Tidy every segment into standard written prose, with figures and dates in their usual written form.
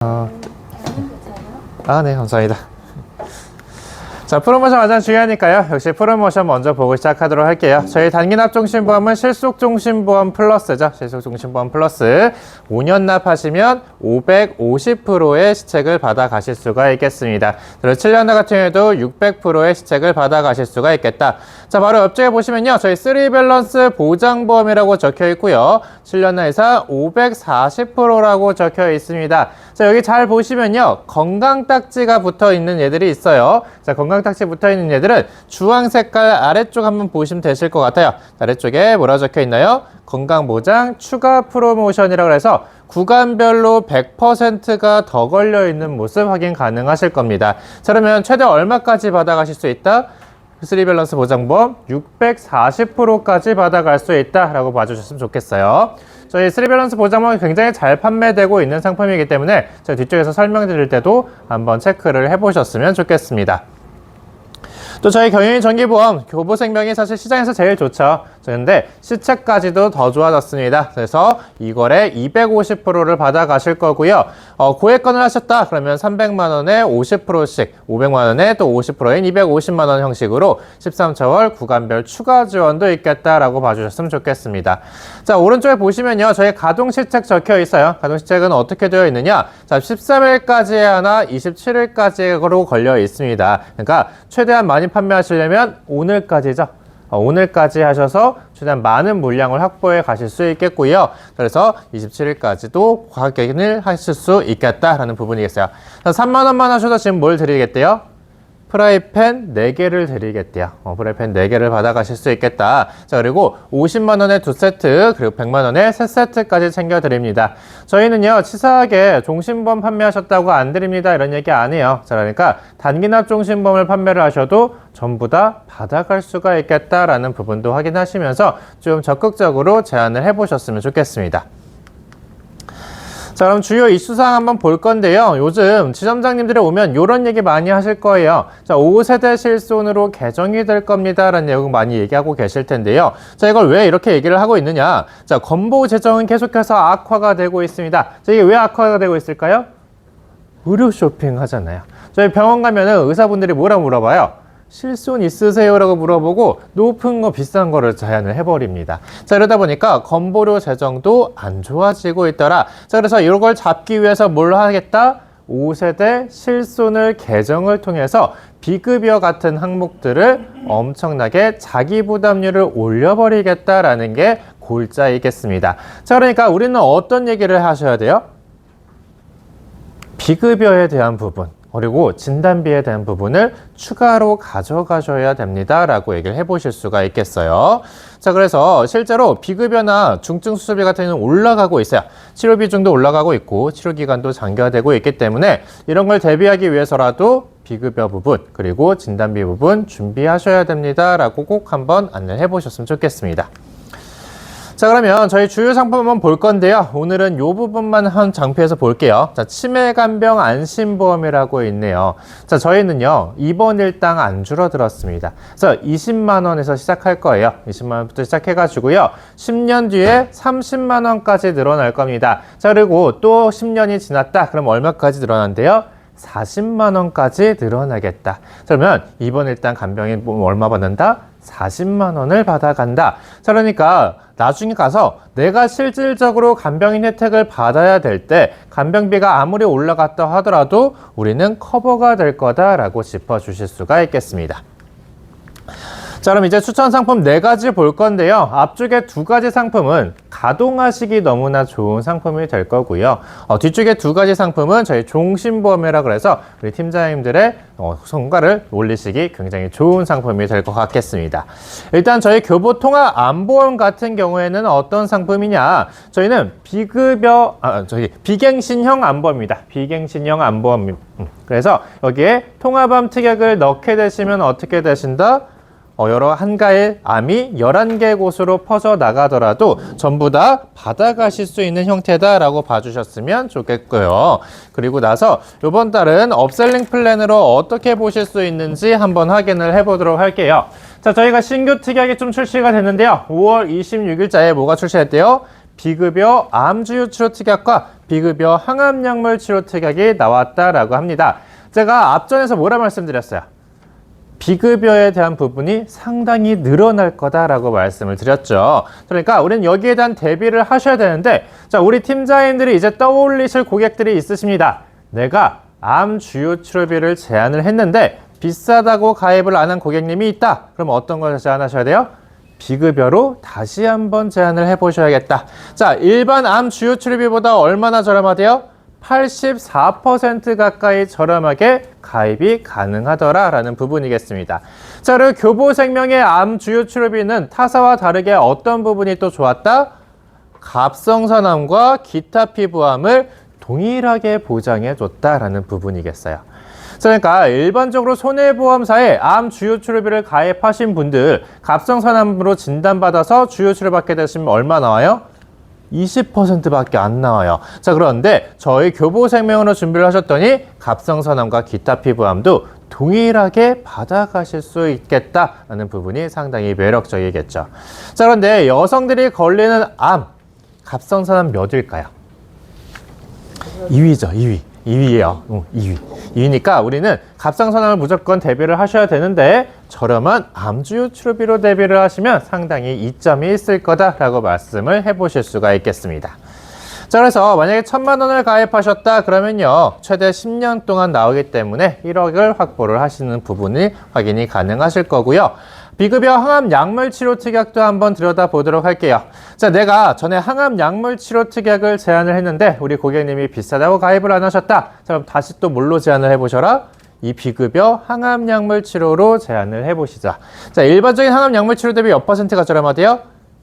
네, 감사합니다. 자, 프로모션 가장 중요하니까요. 역시 프로모션 먼저 보고 시작하도록 할게요. 저희 단기납종신보험은 실속종신보험 플러스죠. 실속종신보험 플러스 5년 납하시면 550%의 시책을 받아 가실 수가 있겠습니다. 그리고 7년 납 같은 경우에도 600%의 시책을 받아 가실 수가 있겠다. 자, 바로 옆쪽에 보시면요. 저희 3밸런스 보장보험이라고 적혀 있고요. 7년 납 이상 540%라고 적혀 있습니다. 자, 여기 잘 보시면요. 건강딱지가 붙어 있는 얘들이 있어요. 자, 건강딱지 붙어 있는 얘들은 주황 색깔 아래쪽 한번 보시면 되실 것 같아요. 아래쪽에 뭐라 적혀 있나요? 건강보장 추가 프로모션이라고 해서 구간별로 100%가 더 걸려 있는 모습 확인 가능하실 겁니다. 자, 그러면 최대 얼마까지 받아가실 수 있다? 3밸런스 보장보험 640%까지 받아갈 수 있다라고 봐주셨으면 좋겠어요. 저희 3밸런스 보장보험이 굉장히 잘 판매되고 있는 상품이기 때문에 제가 뒤쪽에서 설명드릴 때도 한번 체크를 해보셨으면 좋겠습니다. 또 저희 경영인 정기보험 교보생명이 사실 시장에서 제일 좋죠. 그런데 시책까지도 더 좋아졌습니다. 그래서 이거에 250%를 받아가실 거고요. 고액건을 하셨다 그러면 300만 원에 50%씩 500만 원에 또 50%인 250만 원 형식으로 13차월 구간별 추가 지원도 있겠다라고 봐주셨으면 좋겠습니다. 자, 오른쪽에 보시면요. 저희 가동시책 적혀 있어요. 가동시책은 어떻게 되어 있느냐. 자, 13일까지 하나 27일까지로 걸려 있습니다. 그러니까 최대한 많이 판매하시려면 오늘까지죠. 오늘까지 하셔서 최대한 많은 물량을 확보해 가실 수 있겠고요. 그래서 27일까지도 확인을 하실 수 있겠다라는 부분이겠어요. 3만 원만 하셔도 지금 뭘 드리겠대요? 프라이팬 4개를 드리겠대요. 프라이팬 4개를 받아가실 수 있겠다. 자, 그리고 50만 원에 2세트, 그리고 100만 원에 3세트까지 챙겨드립니다. 저희는요, 치사하게 종신보험 판매하셨다고 안 드립니다. 이런 얘기 안 해요. 자, 그러니까 단기납 종신보험을 판매를 하셔도 전부 다 받아갈 수가 있겠다라는 부분도 확인하시면서 좀 적극적으로 제안을 해보셨으면 좋겠습니다. 자, 그럼 주요 이슈사항 한번 볼 건데요. 요즘 지점장님들이 오면 이런 얘기 많이 하실 거예요. 자, 5세대 실손으로 개정이 될 겁니다. 라는 내용 많이 얘기하고 계실 텐데요. 자, 이걸 왜 이렇게 얘기를 하고 있느냐. 자, 건보 재정은 계속해서 악화가 되고 있습니다. 자, 이게 왜 악화가 되고 있을까요? 의료 쇼핑 하잖아요. 저희 병원 가면은 의사분들이 뭐라 물어봐요? 실손 있으세요? 라고 물어보고 높은 거 비싼 거를 제안을 해버립니다. 자, 이러다 보니까 건보료 재정도 안 좋아지고 있더라. 자, 그래서 이걸 잡기 위해서 뭘 하겠다? 5세대 실손을 개정을 통해서 비급여 같은 항목들을 엄청나게 자기 부담률을 올려버리겠다라는 게 골자이겠습니다. 자, 그러니까 우리는 어떤 얘기를 하셔야 돼요? 비급여에 대한 부분, 그리고 진단비에 대한 부분을 추가로 가져가셔야 됩니다. 라고 얘기를 해보실 수가 있겠어요. 자, 그래서 실제로 비급여나 중증 수술비 같은 경우는 올라가고 있어요. 치료 비중도 올라가고 있고 치료 기간도 장기화되고 있기 때문에 이런 걸 대비하기 위해서라도 비급여 부분 그리고 진단비 부분 준비하셔야 됩니다. 라고 꼭 한번 안내해 보셨으면 좋겠습니다. 자, 그러면 저희 주요 상품 한번 볼 건데요. 오늘은 이 부분만 한 장표에서 볼게요. 자, 치매간병 안심보험이라고 있네요. 자, 저희는요, 이번 일당 안 줄어들었습니다. 그래서 20만 원에서 시작할 거예요. 20만 원부터 시작해가지고요. 10년 뒤에 30만 원까지 늘어날 겁니다. 자, 그리고 또 10년이 지났다. 그럼 얼마까지 늘어난대요? 40만 원까지 늘어나겠다. 그러면 이번 일당 간병인 얼마 받는다? 40만 원을 받아간다. 자, 그러니까 나중에 가서 내가 실질적으로 간병인 혜택을 받아야 될 때 간병비가 아무리 올라갔다 하더라도 우리는 커버가 될 거다라고 짚어주실 수가 있겠습니다. 자, 그럼 이제 추천 상품 4가지 볼 건데요. 앞쪽에 2가지 상품은 가동하시기 너무나 좋은 상품이 될 거고요. 뒤쪽에 2가지 상품은 저희 종신보험이라 그래서 우리 팀장님들의 성과를 올리시기 굉장히 좋은 상품이 될 것 같겠습니다. 일단 저희 교보통합 안보험 같은 경우에는 어떤 상품이냐? 저희는 비갱신형 안보험입니다. 비갱신형 안보험. 그래서 여기에 통합암 특약을 넣게 되시면 어떻게 되신다? 여러 한가의 암이 11개 곳으로 퍼져나가더라도 전부 다 받아가실 수 있는 형태다라고 봐주셨으면 좋겠고요. 그리고 나서 이번 달은 업셀링 플랜으로 어떻게 보실 수 있는지 한번 확인을 해보도록 할게요. 자, 저희가 신규 특약이 좀 출시가 됐는데요. 5월 26일자에 뭐가 출시했대요? 비급여 암주요 치료 특약과 비급여 항암약물 치료 특약이 나왔다라고 합니다. 제가 앞전에서 뭐라 말씀드렸어요? 비급여에 대한 부분이 상당히 늘어날 거다라고 말씀을 드렸죠. 그러니까 우리는 여기에 대한 대비를 하셔야 되는데, 자, 우리 팀장님들이 이제 떠올리실 고객들이 있으십니다. 내가 암 주요 치료비를 제한을 했는데 비싸다고 가입을 안 한 고객님이 있다. 그럼 어떤 걸 제한하셔야 돼요? 비급여로 다시 한번 제한을 해보셔야겠다. 자, 일반 암 주요 치료비보다 얼마나 저렴하대요? 84% 가까이 저렴하게 가입이 가능하더라라는 부분이겠습니다. 자, 그리고 교보생명의 암 주요 치료비는 타사와 다르게 어떤 부분이 또 좋았다? 갑성선암과 기타 피부암을 동일하게 보장해줬다라는 부분이겠어요. 그러니까 일반적으로 손해보험사에 암 주요 치료비를 가입하신 분들 갑성선암으로 진단받아서 주요 치료받게 되시면 얼마 나와요? 20%밖에 안 나와요. 자, 그런데 저희 교보생명으로 준비를 하셨더니 갑성선암과 기타 피부암도 동일하게 받아가실 수 있겠다라는 부분이 상당히 매력적이겠죠. 자, 그런데 여성들이 걸리는 암, 갑성선암 몇일까요? 2위죠, 2위. 2위예요. 2위. 2위니까 우리는 갑상선암을 무조건 대비를 하셔야 되는데 저렴한 암주요 치료비로 대비를 하시면 상당히 이점이 있을 거다라고 말씀을 해보실 수가 있겠습니다. 자, 그래서 만약에 1,000만 원을 가입하셨다 그러면요, 최대 10년 동안 나오기 때문에 1억을 확보를 하시는 부분이 확인이 가능하실 거고요. 비급여 항암 약물 치료 특약도 한번 들여다보도록 할게요. 자, 내가 전에 항암 약물 치료 특약을 제안을 했는데 우리 고객님이 비싸다고 가입을 안 하셨다. 자, 그럼 다시 또 뭘로 제안을 해보셔라? 이 비급여 항암 약물 치료로 제안을 해보시자. 자, 일반적인 항암 약물 치료 대비 몇 퍼센트가 저렴하대요?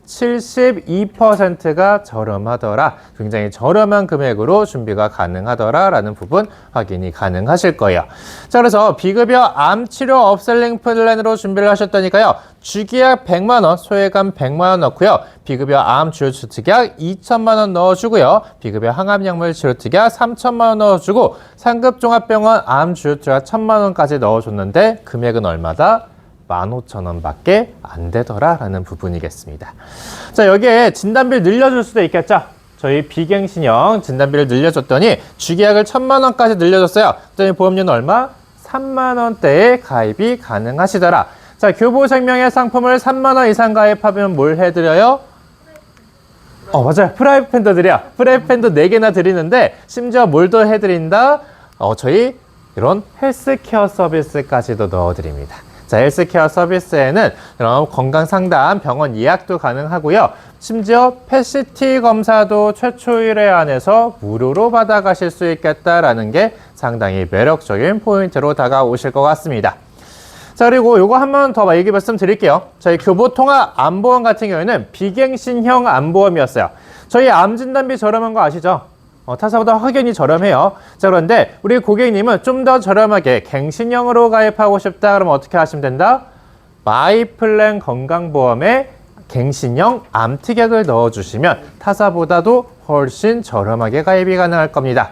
72%가 저렴하더라. 굉장히 저렴한 금액으로 준비가 가능하더라라는 부분 확인이 가능하실 거예요. 자, 그래서 비급여 암 치료 업셀링 플랜으로 준비를 하셨다니까요. 주기약 100만 원, 소액암 100만 원 넣고요. 비급여 암 주요 치료 특약 2천만 원 넣어주고요. 비급여 항암약물 치료 특약 3천만 원 넣어주고 상급 종합병원 암 주요 치료 1,000만 원까지 넣어줬는데 금액은 얼마다? 15,000원 밖에 안 되더라라는 부분이겠습니다. 자, 여기에 진단비를 늘려줄 수도 있겠죠. 저희 비갱신형 진단비를 늘려줬더니 주기약을 1,000만 원까지 늘려줬어요. 그랬더니 보험료는 얼마? 3만 원대에 가입이 가능하시더라. 자, 교보생명의 상품을 3만 원 이상 가입하면 뭘 해드려요? 맞아요. 프라이팬도 드려요. 프라이팬도 4개나 드리는데 심지어 뭘 더 해드린다? 저희 이런 헬스케어 서비스까지도 넣어드립니다. 자, 헬스케어 서비스에는 그럼 건강상담, 병원 예약도 가능하고요. 심지어 펫CT 검사도 최초 1회 안에서 무료로 받아가실 수 있겠다라는 게 상당히 매력적인 포인트로 다가오실 것 같습니다. 자, 그리고 요거 한 번 더 얘기 말씀드릴게요. 저희 교보통합 암보험 같은 경우에는 비갱신형 암보험이었어요. 저희 암진단비 저렴한 거 아시죠? 타사보다 확연히 저렴해요. 자, 그런데 우리 고객님은 좀 더 저렴하게 갱신형으로 가입하고 싶다 그러면 어떻게 하시면 된다? 마이플랜 건강보험에 갱신형 암특약을 넣어주시면 타사보다도 훨씬 저렴하게 가입이 가능할 겁니다.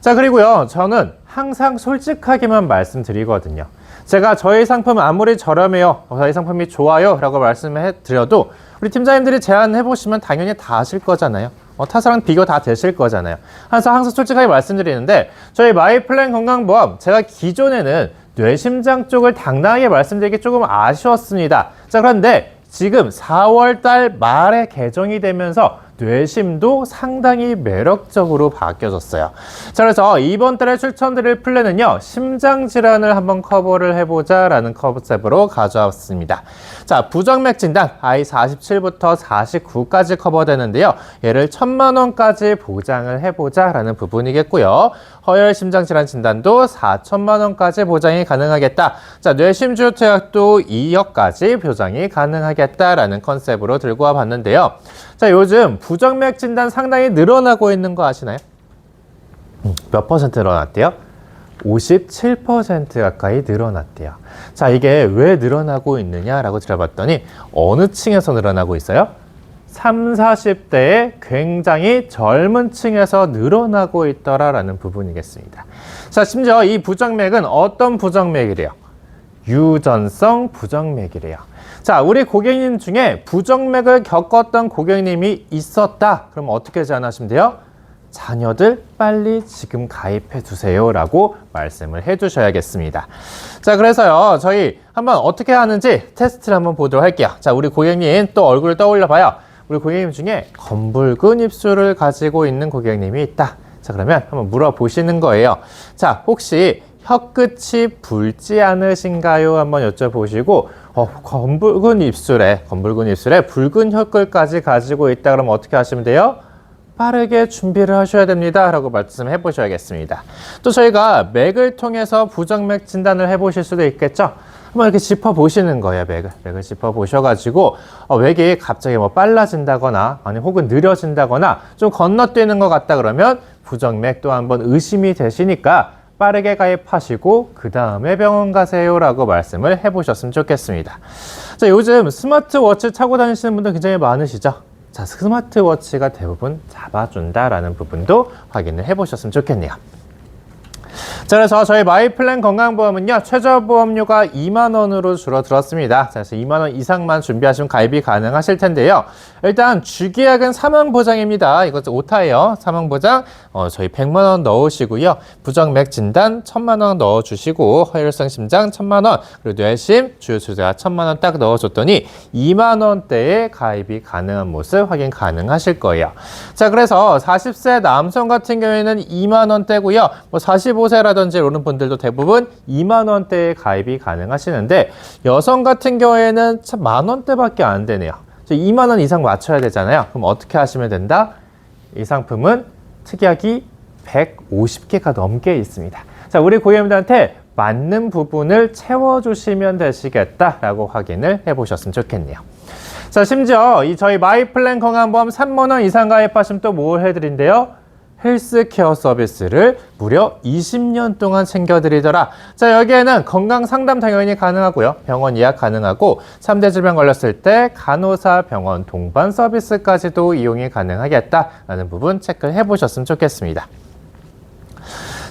자, 그리고요, 저는 항상 솔직하게만 말씀드리거든요. 제가 저희 상품 아무리 저렴해요, 저희 상품이 좋아요 라고 말씀해 드려도 우리 팀장님들이 제안해 보시면 당연히 다 아실 거잖아요. 타사랑 비교 다 되실 거잖아요. 항상 솔직하게 말씀드리는데 저희 마이플랜 건강보험, 제가 기존에는 뇌심장 쪽을 당당하게 말씀드리기 조금 아쉬웠습니다. 자, 그런데 지금 4월 달 말에 개정이 되면서 뇌심도 상당히 매력적으로 바뀌어졌어요. 자, 그래서 이번 달에 추천드릴 플랜은요, 심장질환을 한번 커버를 해보자 라는 컨셉으로 가져왔습니다. 자, 부정맥 진단 I47부터 49까지 커버되는데요, 얘를 1,000만 원까지 보장을 해보자 라는 부분이겠고요. 허혈 심장질환 진단도 4천만 원까지 보장이 가능하겠다. 자, 뇌심주요 투약도 2억까지 보장이 가능하겠다라는 컨셉으로 들고 와봤는데요. 자, 요즘 부정맥 진단 상당히 늘어나고 있는 거 아시나요? 몇 퍼센트 늘어났대요? 57% 가까이 늘어났대요. 자, 이게 왜 늘어나고 있느냐라고 들어봤더니 어느 층에서 늘어나고 있어요? 30, 40대의 굉장히 젊은 층에서 늘어나고 있더라라는 부분이겠습니다. 자, 심지어 이 부정맥은 어떤 부정맥이래요? 유전성 부정맥이래요. 자, 우리 고객님 중에 부정맥을 겪었던 고객님이 있었다. 그럼 어떻게 제안하시면 돼요? 자녀들 빨리 지금 가입해 주세요 라고 말씀을 해 주셔야겠습니다. 자, 그래서요, 저희 한번 어떻게 하는지 테스트를 한번 보도록 할게요. 자, 우리 고객님 또 얼굴을 떠올려 봐요. 우리 고객님 중에 검붉은 입술을 가지고 있는 고객님이 있다. 자, 그러면 한번 물어보시는 거예요. 자, 혹시 혀끝이 붉지 않으신가요? 한번 여쭤보시고, 검붉은 입술에 붉은 혀끝까지 가지고 있다. 그러면 어떻게 하시면 돼요? 빠르게 준비를 하셔야 됩니다. 라고 말씀해 보셔야겠습니다. 또 저희가 맥을 통해서 부정맥 진단을 해 보실 수도 있겠죠? 한번 이렇게 짚어보시는 거예요, 맥을 짚어보셔가지고, 맥이 갑자기 뭐 빨라진다거나, 아니 혹은 느려진다거나, 좀 건너뛰는 것 같다 그러면 부정맥 또 한번 의심이 되시니까 빠르게 가입하시고 그 다음에 병원 가세요 라고 말씀을 해보셨으면 좋겠습니다. 자, 요즘 스마트워치 차고 다니시는 분들 굉장히 많으시죠? 자, 스마트워치가 대부분 잡아준다라는 부분도 확인을 해보셨으면 좋겠네요. 자, 그래서 저희 마이플랜 건강보험은요, 최저보험료가 2만 원으로 줄어들었습니다. 자, 그래서 2만 원 이상만 준비하시면 가입이 가능하실 텐데요. 일단 주계약은 사망보장입니다. 이것 오타예요. 사망보장 저희 100만 원 넣으시고요. 부정맥 진단 1000만 원 넣어주시고, 허혈성 심장 1000만 원, 그리고 뇌심, 주요투자 1000만 원 딱 넣어줬더니 2만 원대에 가입이 가능한 모습 확인 가능하실 거예요. 자, 그래서 40세 남성 같은 경우에는 2만 원대고요. 뭐 45세라든지 이런 분들도 대부분 2만 원대에 가입이 가능하시는데, 여성 같은 경우에는 참 만 원대밖에 안 되네요. 2만 원 이상 맞춰야 되잖아요. 그럼 어떻게 하시면 된다? 이 상품은 특약이 150개가 넘게 있습니다. 자, 우리 고객님들한테 맞는 부분을 채워주시면 되시겠다라고 확인을 해보셨으면 좋겠네요. 자, 심지어 이 저희 마이플랜 건강보험 3만 원 이상 가입하시면 또 뭘 해드린대요? 헬스케어 서비스를 무려 20년 동안 챙겨드리더라. 자, 여기에는 건강 상담 당연히 가능하고요. 병원 예약 가능하고 3대 질병 걸렸을 때 간호사 병원 동반 서비스까지도 이용이 가능하겠다라는 부분 체크를 해보셨으면 좋겠습니다.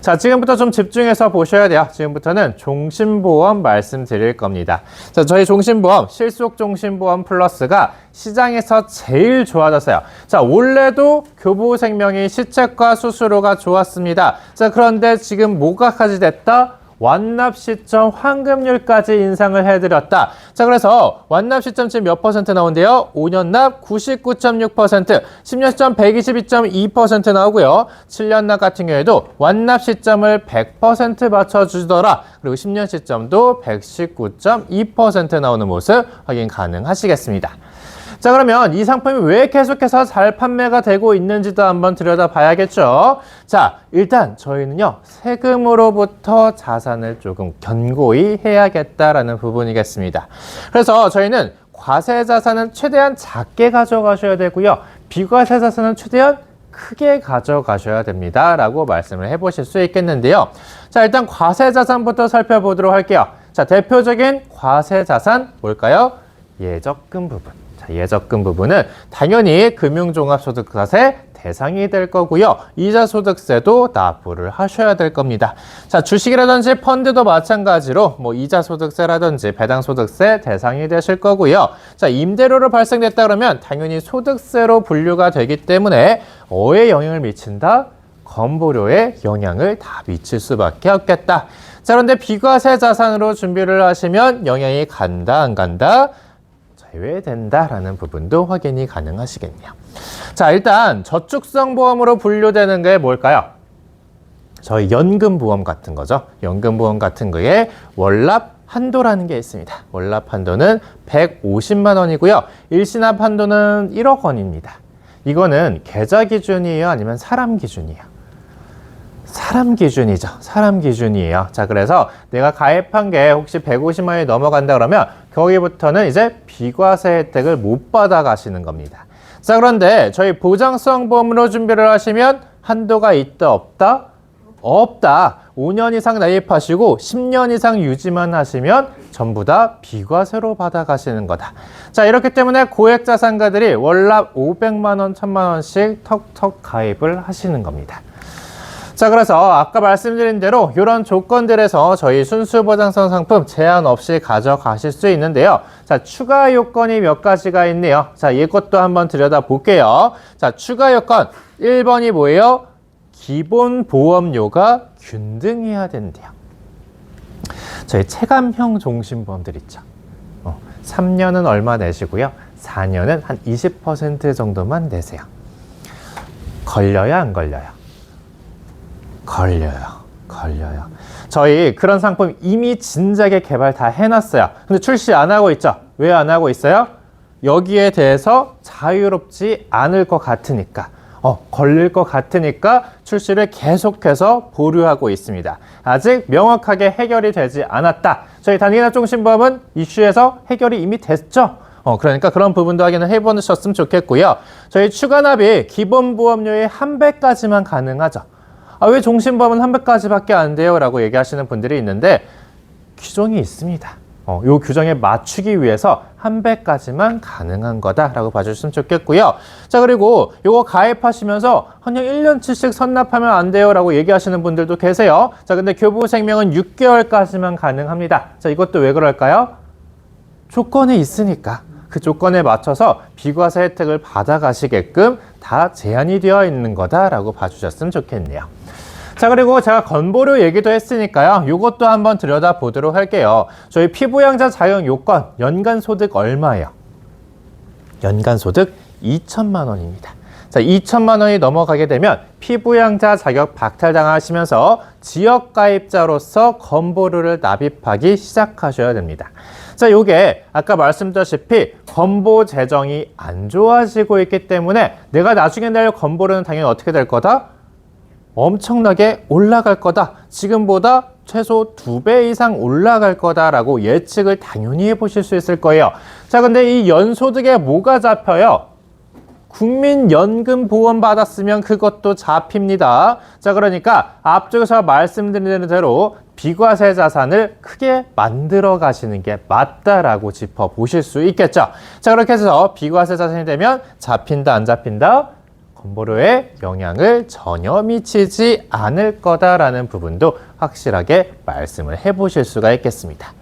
자, 지금부터 좀 집중해서 보셔야 돼요. 지금부터는 종신보험 말씀드릴 겁니다. 자, 저희 종신보험, 실속종신보험 플러스가 시장에서 제일 좋아졌어요. 자, 원래도 교보생명이 시책과 수수료가 좋았습니다. 자, 그런데 지금 뭐가까지 됐다? 완납 시점 환급률까지 인상을 해드렸다. 자, 그래서 완납 시점 지금 몇 퍼센트 나온대요? 5년 납 99.6%, 10년 시점 122.2% 나오고요. 7년 납 같은 경우에도 완납 시점을 100% 맞춰주더라. 그리고 10년 시점도 119.2% 나오는 모습 확인 가능하시겠습니다. 자, 그러면 이 상품이 왜 계속해서 잘 판매가 되고 있는지도 한번 들여다봐야겠죠. 자, 일단 저희는요, 세금으로부터 자산을 조금 견고히 해야겠다라는 부분이겠습니다. 그래서 저희는 과세 자산은 최대한 작게 가져가셔야 되고요. 비과세 자산은 최대한 크게 가져가셔야 됩니다. 라고 말씀을 해보실 수 있겠는데요. 자, 일단 과세 자산부터 살펴보도록 할게요. 자, 대표적인 과세 자산 뭘까요? 예적금 부분. 자, 예적금 부분은 당연히 금융종합소득세 대상이 될 거고요. 이자소득세도 납부를 하셔야 될 겁니다. 자, 주식이라든지 펀드도 마찬가지로 뭐 이자소득세라든지 배당소득세 대상이 되실 거고요. 자, 임대료로 발생됐다 그러면 당연히 소득세로 분류가 되기 때문에 뭐에 영향을 미친다? 건보료에 영향을 다 미칠 수밖에 없겠다. 자, 그런데 비과세 자산으로 준비를 하시면 영향이 간다, 안 간다? 제외된다라는 부분도 확인이 가능하시겠네요. 자, 일단 저축성 보험으로 분류되는 게 뭘까요? 저희 연금보험 같은 거죠. 연금보험 같은 거에 월납 한도라는 게 있습니다. 월납 한도는 150만 원이고요. 일시납 한도는 1억 원입니다. 이거는 계좌 기준이에요? 아니면 사람 기준이에요? 사람 기준이죠. 사람 기준이에요. 자, 그래서 내가 가입한 게 혹시 150만 원이 넘어간다 그러면 거기부터는 이제 비과세 혜택을 못 받아 가시는 겁니다. 자, 그런데 저희 보장성 보험으로 준비를 하시면 한도가 있다, 없다? 없다. 5년 이상 가입하시고 10년 이상 유지만 하시면 전부 다 비과세로 받아 가시는 거다. 자, 이렇기 때문에 고액 자산가들이 월납 500만 원, 1000만 원씩 턱턱 가입을 하시는 겁니다. 자, 그래서 아까 말씀드린 대로 이런 조건들에서 저희 순수보장성 상품 제한 없이 가져가실 수 있는데요. 자, 추가 요건이 몇 가지가 있네요. 자, 이것도 한번 들여다볼게요. 자, 추가 요건 1번이 뭐예요? 기본 보험료가 균등해야 된대요. 저희 체감형 종신보험들 있죠. 3년은 얼마 내시고요. 4년은 한 20% 정도만 내세요. 걸려요, 안 걸려요? 걸려요. 저희 그런 상품 이미 진작에 개발 다 해놨어요. 근데 출시 안 하고 있죠? 왜 안 하고 있어요? 여기에 대해서 자유롭지 않을 것 같으니까. 걸릴 것 같으니까 출시를 계속해서 보류하고 있습니다. 아직 명확하게 해결이 되지 않았다. 저희 단기납종신보험은 이슈에서 해결이 이미 됐죠. 그러니까 그런 부분도 확인을 해보셨으면 좋겠고요. 저희 추가납이 기본보험료의 1배까지만 가능하죠. 왜 종신보험은 1배까지밖에 안 돼요? 라고 얘기하시는 분들이 있는데 규정이 있습니다. 요 규정에 맞추기 위해서 1배까지만 가능한 거다라고 봐주시면 좋겠고요. 자, 그리고 요거 가입하시면서 그냥 1년치씩 선납하면 안 돼요 라고 얘기하시는 분들도 계세요. 자, 근데 교부생명은 6개월까지만 가능합니다. 자, 이것도 왜 그럴까요? 조건이 있으니까. 그 조건에 맞춰서 비과세 혜택을 받아가시게끔 다 제한이 되어 있는 거다라고 봐주셨으면 좋겠네요. 자, 그리고 제가 건보료 얘기도 했으니까요. 이것도 한번 들여다보도록 할게요. 저희 피부양자 자격 요건 연간 소득 얼마예요? 연간 소득 2천만 원입니다. 자, 2천만 원이 넘어가게 되면 피부양자 자격 박탈당하시면서 지역가입자로서 건보료를 납입하기 시작하셔야 됩니다. 자, 요게 아까 말씀드렸다시피 건보 재정이 안 좋아지고 있기 때문에 내가 나중에 낼 건보료는 당연히 어떻게 될 거다? 엄청나게 올라갈 거다. 지금보다 최소 2배 이상 올라갈 거다라고 예측을 당연히 해보실 수 있을 거예요. 자, 근데 이 연소득에 뭐가 잡혀요? 국민연금 보험 받았으면 그것도 잡힙니다. 자, 그러니까 앞쪽에서 말씀드린 대로 비과세 자산을 크게 만들어 가시는 게 맞다라고 짚어보실 수 있겠죠. 자, 그렇게 해서 비과세 자산이 되면 잡힌다, 안 잡힌다? 건보료에 영향을 전혀 미치지 않을 거다라는 부분도 확실하게 말씀을 해보실 수가 있겠습니다.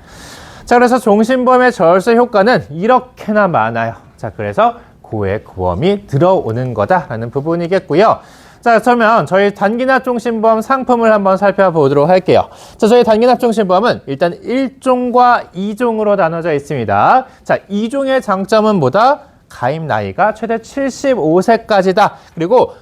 자, 그래서 종신보험의 절세 효과는 이렇게나 많아요. 자, 그래서 고액보험이 들어오는 거다라는 부분이겠고요. 자, 그러면 저희 단기납종신보험 상품을 한번 살펴보도록 할게요. 자, 저희 단기납종신보험은 일단 1종과 2종으로 나눠져 있습니다. 자, 2종의 장점은 뭐다? 가입 나이가 최대 75세까지다. 그리고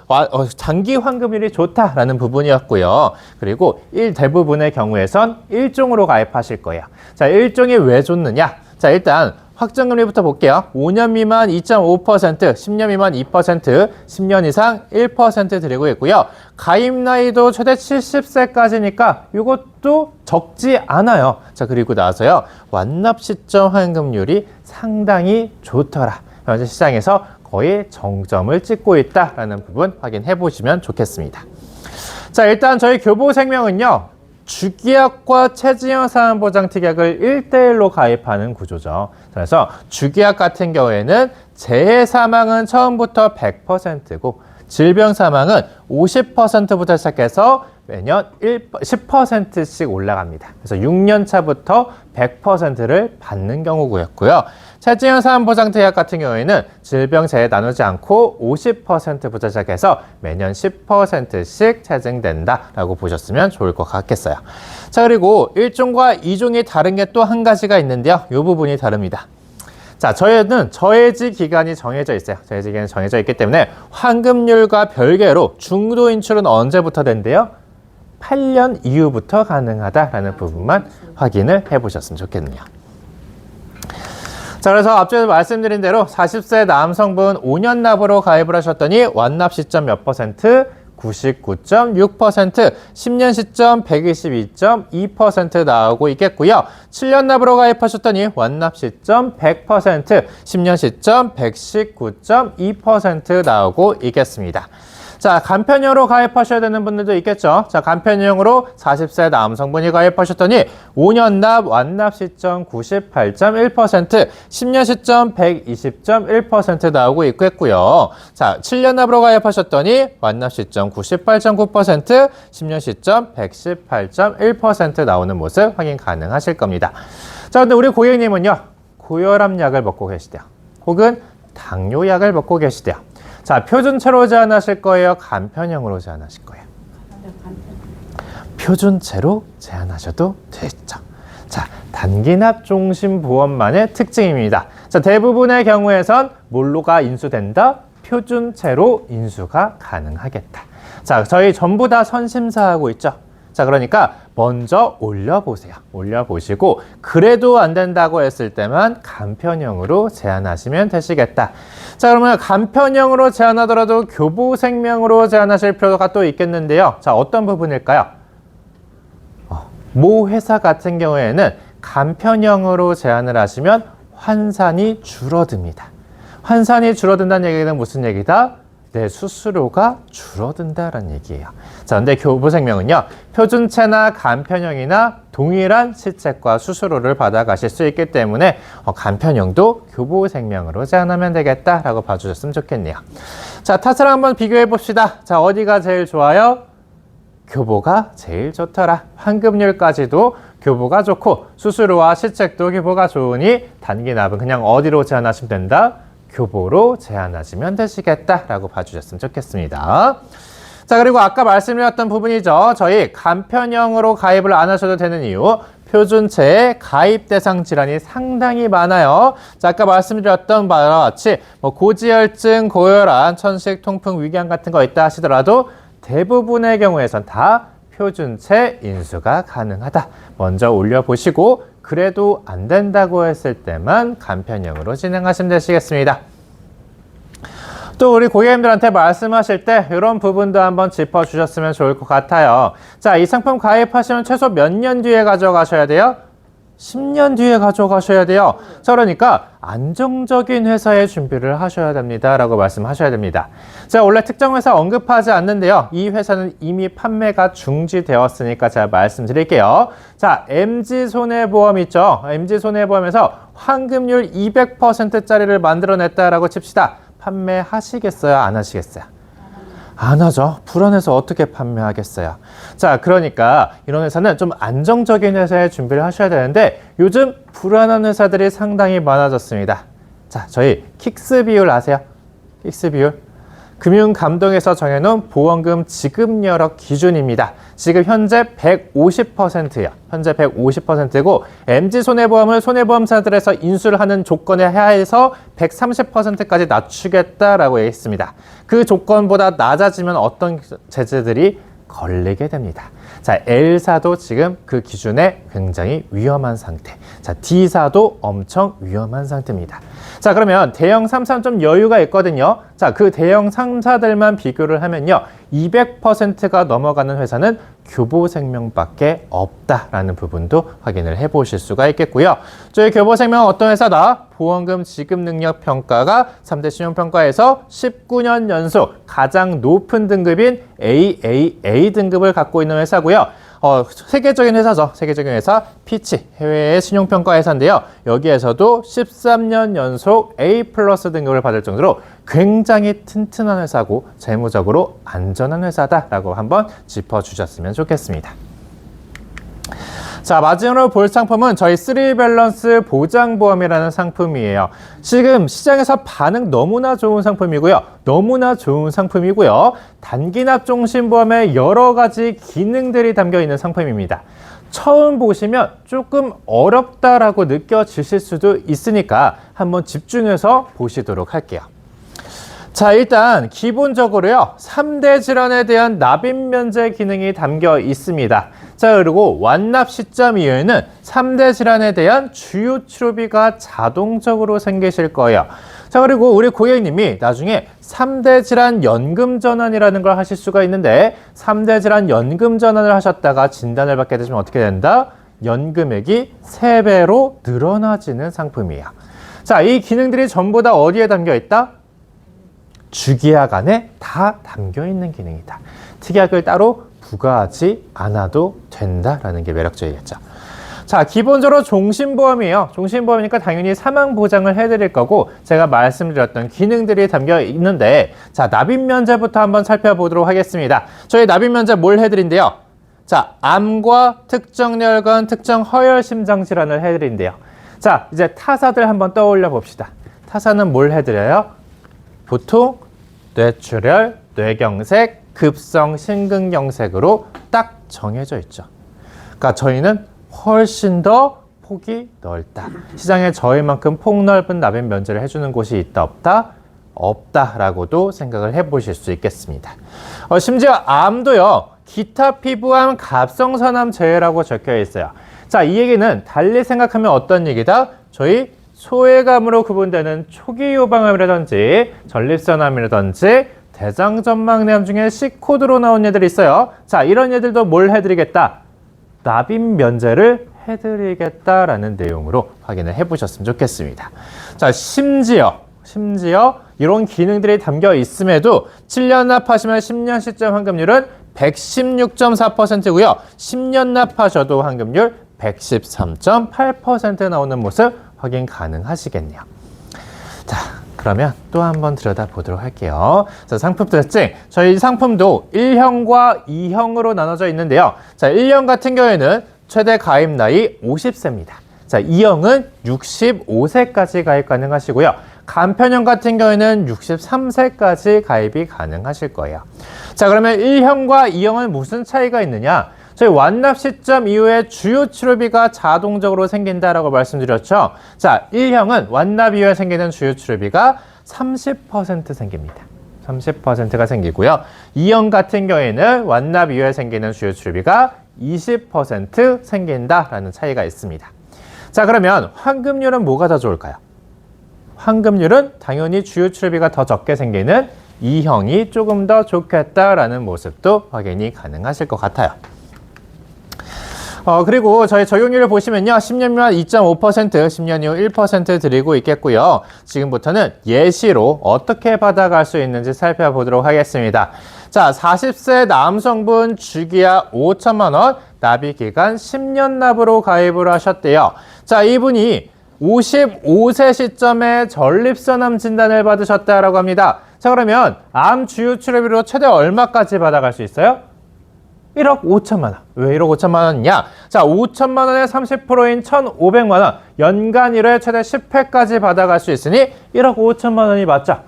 장기 환급률이 좋다라는 부분이었고요. 그리고 대부분의 경우에선 1종으로 가입하실 거예요. 자, 1종이 왜 좋느냐? 자, 일단 확정금리부터 볼게요. 5년 미만 2.5%, 10년 미만 2%, 10년 이상 1% 드리고 있고요. 가입 나이도 최대 70세까지니까 이것도 적지 않아요. 자, 그리고 나서요. 완납 시점 환급률이 상당히 좋더라. 현재 시장에서 거의 정점을 찍고 있다라는 부분 확인해 보시면 좋겠습니다. 자, 일단 저희 교보생명은요. 주기약과 최지연 사망보장특약을 1대1로 가입하는 구조죠. 그래서 주기약 같은 경우에는 재해 사망은 처음부터 100%고 질병 사망은 50%부터 시작해서 매년 10%씩 올라갑니다. 그래서 6년 차부터 100%를 받는 경우고요. 최지연 사망보장특약 같은 경우에는 질병 재해 나누지 않고 50%부터 시작해서 매년 10%씩 체증된다라고 보셨으면 좋을 것 같겠어요. 자, 그리고 1종과 2종이 다른 게 또 한 가지가 있는데요. 이 부분이 다릅니다. 자, 저희는 저해지 기간이 정해져 있어요. 저해지 기간이 정해져 있기 때문에 환급률과 별개로 중도 인출은 언제부터 된대요? 8년 이후부터 가능하다라는 부분만 확인을 해보셨으면 좋겠네요. 자, 그래서 앞쪽에서 말씀드린 대로 40세 남성분 5년 납으로 가입을 하셨더니 완납 시점 몇 퍼센트? 99.6%, 10년 시점 122.2% 나오고 있겠고요. 7년 납으로 가입하셨더니 완납 시점 100%, 10년 시점 119.2% 나오고 있겠습니다. 자, 간편형으로 가입하셔야 되는 분들도 있겠죠. 자, 간편형으로 40세 남성분이 가입하셨더니 5년 납 완납 시점 98.1%, 10년 시점 120.1% 나오고 있고요. 자, 7년 납으로 가입하셨더니 완납 시점 98.9%, 10년 시점 118.1% 나오는 모습 확인 가능하실 겁니다. 자, 근데 우리 고객님은요, 고혈압 약을 먹고 계시대요. 혹은 당뇨약을 먹고 계시대요. 자, 표준체로 제한하실 거예요? 간편형으로 제한하실 거예요? 표준체로 제한하셔도 되죠. 자, 단기납 종신보험만의 특징입니다. 자, 대부분의 경우에선 뭘로가 인수된다? 표준체로 인수가 가능하겠다. 자, 저희 전부 다 선심사하고 있죠. 자, 그러니까 먼저 올려보세요. 올려보시고 그래도 안 된다고 했을 때만 간편형으로 제한하시면 되시겠다. 자, 그러면 간편형으로 제한하더라도 교보생명으로 제한하실 필요가 또 있겠는데요. 자, 어떤 부분일까요? 모 회사 같은 경우에는 간편형으로 제한을 하시면 환산이 줄어듭니다. 환산이 줄어든다는 얘기는 무슨 얘기다? 내 수수료가 줄어든다라는 얘기예요. 자, 근데 교보생명은요, 표준체나 간편형이나 동일한 시책과 수수료를 받아가실 수 있기 때문에 간편형도 교보생명으로 제한하면 되겠다라고 봐주셨으면 좋겠네요. 자, 탓을 한번 비교해 봅시다. 자, 어디가 제일 좋아요? 교보가 제일 좋더라. 환급률까지도 교보가 좋고 수수료와 시책도 교보가 좋으니 단기납은 그냥 어디로 제한하시면 된다? 교보로 제한하시면 되시겠다라고 봐주셨으면 좋겠습니다. 자, 그리고 아까 말씀드렸던 부분이죠. 저희 간편형으로 가입을 안 하셔도 되는 이유, 표준체의 가입 대상 질환이 상당히 많아요. 자, 아까 말씀드렸던 바와 같이 고지혈증, 고혈압, 천식, 통풍, 위궤양 같은 거 있다 하시더라도 대부분의 경우에선 다 표준체 인수가 가능하다. 먼저 올려보시고 그래도 안 된다고 했을 때만 간편형으로 진행하시면 되시겠습니다. 또 우리 고객님들한테 말씀하실 때 이런 부분도 한번 짚어주셨으면 좋을 것 같아요. 자, 이 상품 가입하시면 최소 몇 년 뒤에 가져가셔야 돼요? 10년 뒤에 가져가셔야 돼요. 자, 그러니까 안정적인 회사의 준비를 하셔야 됩니다. 라고 말씀하셔야 됩니다. 제가 원래 특정 회사 언급하지 않는데요. 이 회사는 이미 판매가 중지되었으니까 제가 말씀드릴게요. 자, MG손해보험 있죠? MG손해보험에서 환급률 200%짜리를 만들어냈다라고 칩시다. 판매하시겠어요? 안 하시겠어요? 안 하죠. 불안해서 어떻게 판매하겠어요. 자, 그러니까 이런 회사는 좀 안정적인 회사에 준비를 하셔야 되는데 요즘 불안한 회사들이 상당히 많아졌습니다. 자, 저희 킥스 비율 아세요? 킥스 비율. 금융감독에서 정해놓은 보험금 지급 여력 기준입니다. 지금 현재 150%예요. 현재 150%고 MG손해보험을 손해보험사들에서 인수를 하는 조건에 하에서 130%까지 낮추겠다라고 했습니다. 그 조건보다 낮아지면 어떤 제재들이 걸리게 됩니다. 자, L사도 지금 그 기준에 굉장히 위험한 상태. 자, D사도 엄청 위험한 상태입니다. 자, 그러면 대형 3사는 좀 여유가 있거든요. 자, 그 대형 3사들만 비교를 하면요. 200%가 넘어가는 회사는 교보생명밖에 없다라는 부분도 확인을 해보실 수가 있겠고요. 저희 교보생명은 어떤 회사다? 보험금 지급 능력 평가가 3대 신용평가에서 19년 연속 가장 높은 등급인 AAA 등급을 갖고 있는 회사고요. 세계적인 회사죠. 세계적인 회사 피치 해외의 신용평가 회사인데요. 여기에서도 13년 연속 A 플러스 등급을 받을 정도로 굉장히 튼튼한 회사고 재무적으로 안전한 회사다라고 한번 짚어주셨으면 좋겠습니다. 자, 마지막으로 볼 상품은 저희 3밸런스 보장보험이라는 상품이에요. 지금 시장에서 반응 너무나 좋은 상품이고요. 너무나 좋은 상품이고요. 단기납 종신보험의 여러 가지 기능들이 담겨 있는 상품입니다. 처음 보시면 조금 어렵다라고 느껴지실 수도 있으니까 한번 집중해서 보시도록 할게요. 자, 일단 기본적으로요. 3대 질환에 대한 납입 면제 기능이 담겨 있습니다. 자, 그리고 완납 시점 이후에는 3대 질환에 대한 주요 치료비가 자동적으로 생기실 거예요. 자, 그리고 우리 고객님이 나중에 3대 질환 연금 전환이라는 걸 하실 수가 있는데 3대 질환 연금 전환을 하셨다가 진단을 받게 되시면 어떻게 된다? 연금액이 3배로 늘어나지는 상품이에요. 자, 이 기능들이 전부 다 어디에 담겨 있다? 주기약 안에 다 담겨 있는 기능이다. 특약을 따로 부과하지 않아도 된다라는 게 매력적이겠죠. 자, 기본적으로 종신보험이에요. 종신보험이니까 당연히 사망보장을 해드릴 거고 제가 말씀드렸던 기능들이 담겨 있는데 자, 납입면제부터 한번 살펴보도록 하겠습니다. 저희 납입면제 뭘 해드린대요? 자, 암과 특정 혈관, 특정 허혈 심장 질환을 해드린대요. 자, 이제 타사들 한번 떠올려 봅시다. 타사는 뭘 해드려요? 보통 뇌출혈, 뇌경색, 급성 심근경색으로 딱 정해져 있죠. 그러니까 저희는 훨씬 더 폭이 넓다. 시장에 저희만큼 폭넓은 납입 면제를 해주는 곳이 있다 없다? 없다라고도 생각을 해보실 수 있겠습니다. 심지어 암도요. 기타 피부암 갑성선암 제외라고 적혀 있어요. 자, 이 얘기는 달리 생각하면 어떤 얘기다? 저희 소외감으로 구분되는 초기 유방암이라든지 전립선암이라든지 대장전막내암 중에 C코드로 나온 애들이 있어요. 자, 이런 애들도 뭘 해드리겠다? 납입 면제를 해드리겠다라는 내용으로 확인을 해보셨으면 좋겠습니다. 자, 심지어 이런 기능들이 담겨 있음에도 7년 납하시면 10년 시점 환급률은 116.4%고요. 10년 납하셔도 환급률 113.8% 나오는 모습 확인 가능하시겠네요. 자, 그러면 또 한번 들여다보도록 할게요. 자, 상품 특징. 저희 상품도 1형과 2형으로 나눠져 있는데요. 자, 1형 같은 경우에는 최대 가입 나이 50세입니다. 자, 2형은 65세까지 가입 가능하시고요. 간편형 같은 경우에는 63세까지 가입이 가능하실 거예요. 자, 그러면 1형과 2형은 무슨 차이가 있느냐? 저희 완납 시점 이후에 주요 치료비가 자동적으로 생긴다라고 말씀드렸죠. 자, 1형은 완납 이후에 생기는 주요 치료비가 30% 생깁니다. 30%가 생기고요. 2형 같은 경우에는 완납 이후에 생기는 주요 치료비가 20% 생긴다라는 차이가 있습니다. 자, 그러면 환급률은 뭐가 더 좋을까요? 환급률은 당연히 주요 치료비가 더 적게 생기는 2형이 조금 더 좋겠다라는 모습도 확인이 가능하실 것 같아요. 그리고 저희 적용률을 보시면요. 10년 미만 2.5%, 10년 이후 1% 드리고 있겠고요. 지금부터는 예시로 어떻게 받아갈 수 있는지 살펴보도록 하겠습니다. 자, 40세 남성분 주기약 5천만 원, 납입기간 10년 납으로 가입을 하셨대요. 자, 이분이 55세 시점에 전립선암 진단을 받으셨다라고 합니다. 자, 그러면 암 주요 치료비로 최대 얼마까지 받아갈 수 있어요? 1억 5천만 원. 왜 1억 5천만 원이냐? 자, 5천만 원의 30%인 1,500만 원. 연간 1회 최대 10회까지 받아갈 수 있으니 1억 5천만 원이 맞죠?